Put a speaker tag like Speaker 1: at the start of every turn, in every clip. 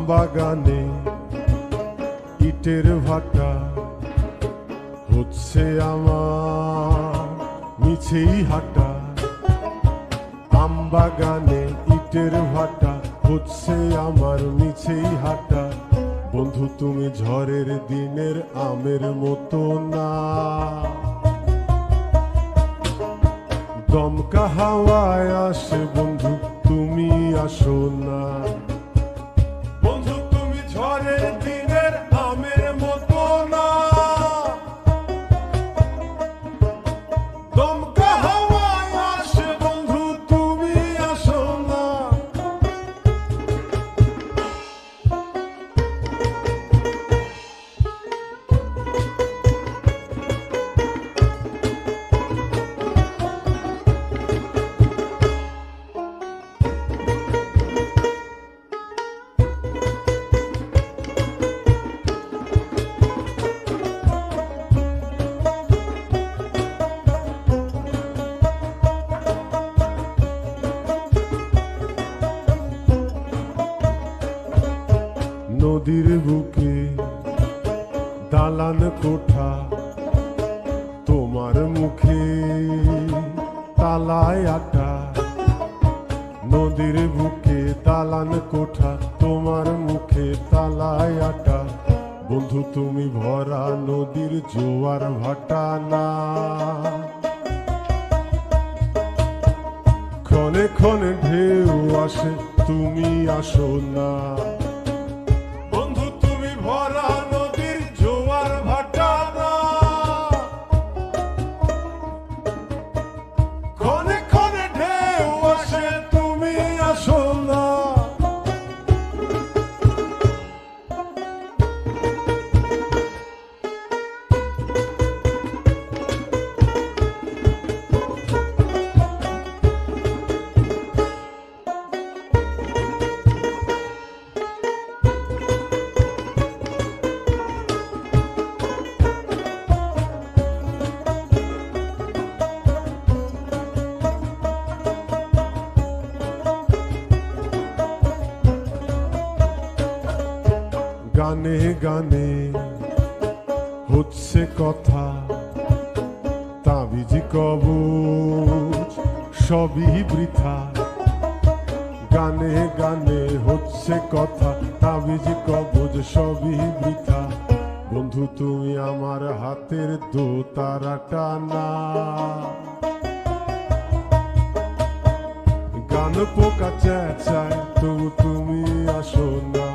Speaker 1: বাগানে ইটের ভাটা হচ্ছে আমার মিছেই হাঁটা। আম বাগানে ইটের ভাটা হচ্ছে আমার মিছেই হাঁটা। বন্ধু তুমি ঝড়ের দিনের আমের মতো না, দমকা হাওয়ায় আসে বন্ধু তুমি আসো না। বন্ধু তুমি ঝড়ের দিনের আমের মতো না, দমকা হাওয়ায় আসে বন্ধু তুমি আসো না। নদীর বুকে দালান কোঠা, তোমার মুখে তালায় আটা। নদীর বুকে দালান কোঠা, তোমার মুখে তালায় আটা। বন্ধু তুমি ভরা নদীর জোয়ার ভাটা না, ক্ষণে ক্ষণে ঢেউ আসে তুমি আসো না। ভরা নদীর জোয়ার ভাটা না, ক্ষণে ক্ষণে ঢেউ আসে তুমি আসো না। গানে গানে হচ্ছে কথা, তাবিজ কবচ সবই বৃথা। গানে গানে হচ্ছে কথা, তাবিজ কবচ সবই বৃথা। বন্ধু তুমি আমার হাতের দোতারাটা না, গান পোকা চেঁচায় তবু তুমি আসো না।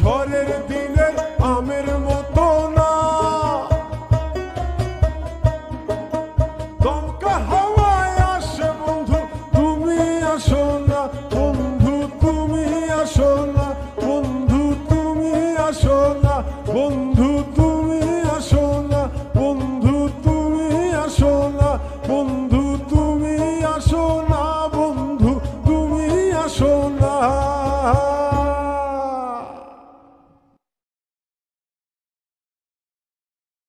Speaker 1: ঝড়ের দিনের আমের মতো না, দমকা হাওয়ায় আসে বন্ধু তুমি আসো না। বন্ধু তুমি আসো না, বন্ধু তুমি আসো না, বন্ধু তুমি আসো না, বন্ধু তুমি আসো না, বন্ধু